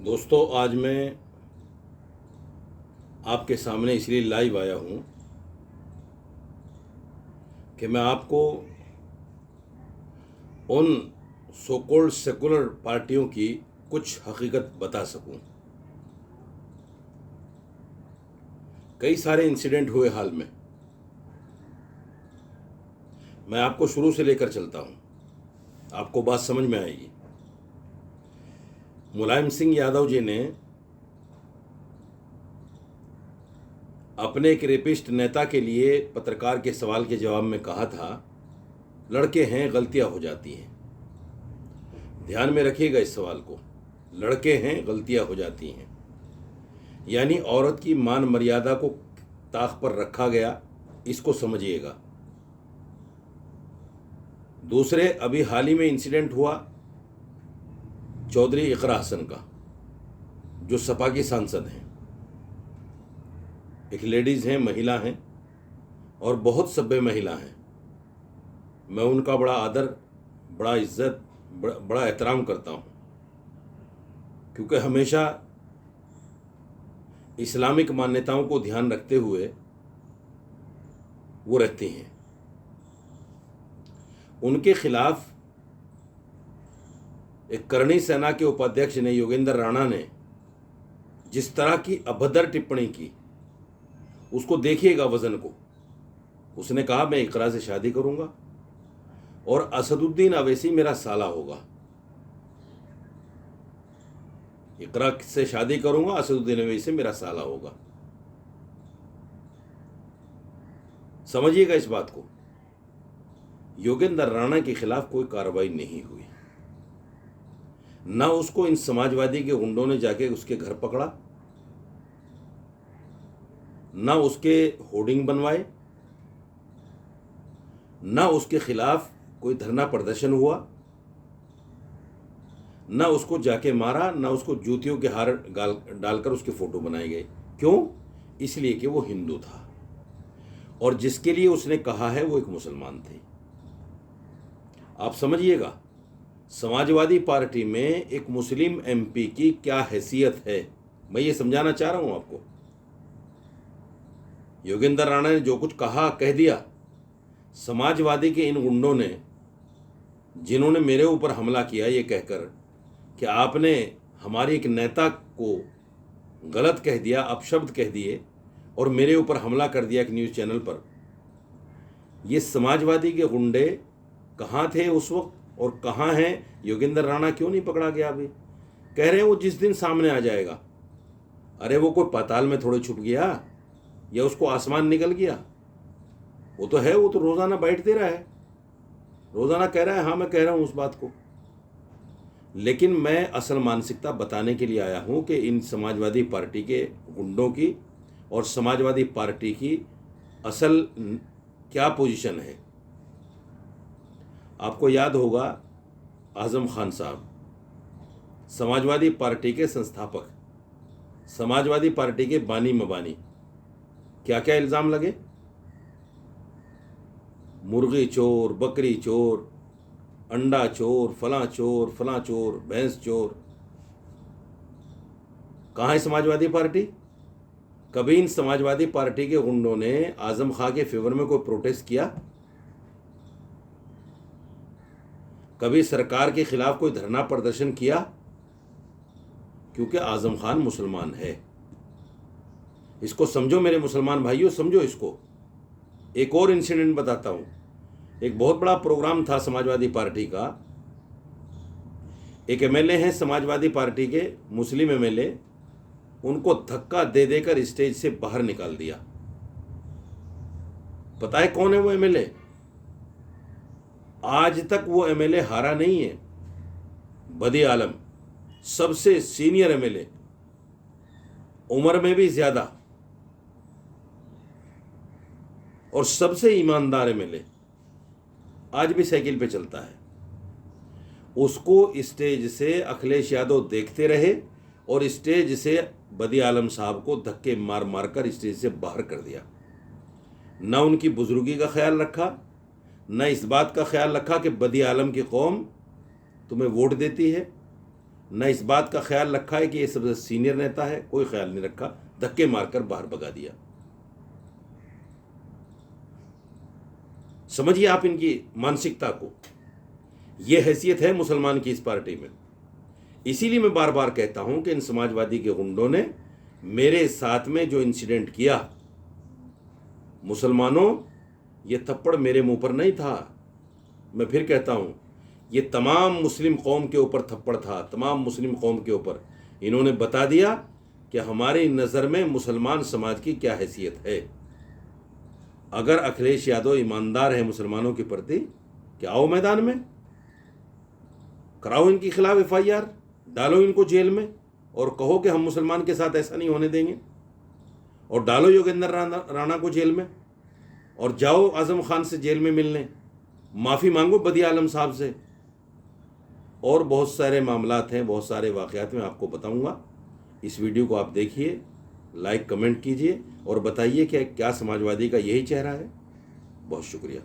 दोस्तों, आज मैं आपके सामने इसलिए लाइव आया हूँ कि मैं आपको उन सो कॉल्ड सेकुलर पार्टियों की कुछ हकीकत बता सकूं। कई सारे इंसिडेंट हुए हाल में। मैं आपको शुरू से लेकर चलता हूं, आपको बात समझ में आएगी। मुलायम सिंह यादव जी ने अपने एक रेपिस्ट नेता के लिए पत्रकार के सवाल के जवाब में कहा था, लड़के हैं, गलतियां हो जाती हैं। ध्यान में रखिएगा इस सवाल को, लड़के हैं, गलतियां हो जाती हैं, यानी औरत की मान मर्यादा को ताक पर रखा गया, इसको समझिएगा। दूसरे, अभी हाल ही में इंसिडेंट हुआ चौधरी इकरा हसन का, जो सपा की सांसद हैं, एक लेडीज हैं, महिला हैं और बहुत सभ्य महिला हैं। मैं उनका बड़ा आदर, बड़ा इज्जत, बड़ा एहतराम करता हूं, क्योंकि हमेशा इस्लामिक मान्यताओं को ध्यान रखते हुए वो रहती हैं। उनके खिलाफ एक करणी सेना के उपाध्यक्ष ने, योगेंद्र राणा ने, जिस तरह की अभद्र टिप्पणी की, उसको देखिएगा वजन को। उसने कहा, मैं इकरा से शादी करूंगा और असदुद्दीन अवैसी मेरा साला होगा। इकरा से शादी करूंगा, असदुद्दीन अवैसी से मेरा साला होगा। समझिएगा इस बात को। योगेंद्र राणा के खिलाफ कोई कार्रवाई नहीं हुई, ना उसको इन समाजवादी के गुंडों ने जाके उसके घर पकड़ा, ना उसके होर्डिंग बनवाए, ना उसके खिलाफ कोई धरना प्रदर्शन हुआ, ना उसको जाके मारा, ना उसको जूतियों के हार डालकर उसके फोटो बनाए गए। क्यों? इसलिए कि वो हिंदू था और जिसके लिए उसने कहा है वो एक मुसलमान थे। आप समझिएगा, समाजवादी पार्टी में एक मुस्लिम एमपी की क्या हैसियत है, मैं ये समझाना चाह रहा हूं आपको। योगेंद्र राणा ने जो कुछ कहा, कह दिया। समाजवादी के इन गुंडों ने, जिन्होंने मेरे ऊपर हमला किया ये कहकर कि आपने हमारे एक नेता को गलत कह दिया, अपशब्द कह दिए और मेरे ऊपर हमला कर दिया एक न्यूज़ चैनल पर, ये समाजवादी के गुंडे कहाँ थे उस वक्त और कहाँ हैं? योगेंद्र राणा क्यों नहीं पकड़ा गया? अभी कह रहे हैं वो जिस दिन सामने आ जाएगा। अरे वो कोई पाताल में थोड़े छुप गया या उसको आसमान निकल गया? वो तो है, वो तो रोजाना बाइट दे रहा है, रोजाना कह रहा है, हाँ मैं कह रहा हूं उस बात को। लेकिन मैं असल मानसिकता बताने के लिए आया हूं कि इन समाजवादी पार्टी के गुंडों की और समाजवादी पार्टी की असल क्या पोजीशन है। आपको याद होगा, आजम खान साहब, समाजवादी पार्टी के संस्थापक, समाजवादी पार्टी के बानी मबानी, क्या क्या इल्ज़ाम लगे? मुर्गी चोर, बकरी चोर, अंडा चोर, फलां चोर, भैंस चोर। कहाँ है समाजवादी पार्टी? कभी इन समाजवादी पार्टी के गुंडों ने आजम खां के फेवर में कोई प्रोटेस्ट किया? कभी सरकार के खिलाफ कोई धरना प्रदर्शन किया? क्योंकि आजम खान मुसलमान है। इसको समझो मेरे मुसलमान भाइयों, समझो इसको। एक और इंसिडेंट बताता हूं। एक बहुत बड़ा प्रोग्राम था समाजवादी पार्टी का। एक एमएलए हैं समाजवादी पार्टी के, मुस्लिम एमएलए, उनको धक्का दे देकर स्टेज से बाहर निकाल दिया। पता है कौन है वो एमएलए? आज तक वो एमएलए हारा नहीं है। बदी आलम, सबसे सीनियर एमएलए, उम्र में भी ज्यादा और सबसे ईमानदार एमएलए, आज भी साइकिल पे चलता है। उसको स्टेज से अखिलेश यादव देखते रहे और स्टेज से बदी आलम साहब को धक्के मार मार कर स्टेज से बाहर कर दिया। न उनकी बुजुर्गी का ख्याल रखा, न इस बात का ख्याल रखा कि बदी आलम की कौम तुम्हें वोट देती है न इस बात का ख्याल रखा है कि ये सबसे सीनियर नेता है, कोई ख्याल नहीं रखा, धक्के मारकर बाहर भगा दिया। समझिए आप इनकी मानसिकता को। ये हैसियत है मुसलमान की इस पार्टी में। इसीलिए मैं बार बार कहता हूं कि इन समाजवादी के गुंडों ने मेरे साथ में जो इंसिडेंट किया, मुसलमानों, ये थप्पड़ मेरे मुंह पर नहीं था। मैं फिर कहता हूं, ये तमाम मुस्लिम कौम के ऊपर थप्पड़ था, तमाम मुस्लिम कौम के ऊपर। इन्होंने बता दिया कि हमारी नज़र में मुसलमान समाज की क्या हैसियत है। अगर अखिलेश यादव ईमानदार है मुसलमानों के प्रति, कि आओ मैदान में, कराओ इनके खिलाफ FIR, डालो इनको जेल में और कहो कि हम मुसलमान के साथ ऐसा नहीं होने देंगे, और डालो योगेंद्र राणा को जेल में, और जाओ आजम खान से जेल में मिलने, माफ़ी मांगो बदिया आलम साहब से। और बहुत सारे मामलात हैं, बहुत सारे वाक़यात मैं आपको बताऊंगा। इस वीडियो को आप देखिए, लाइक कमेंट कीजिए और बताइए कि क्या समाजवादी का यही चेहरा है। बहुत शुक्रिया।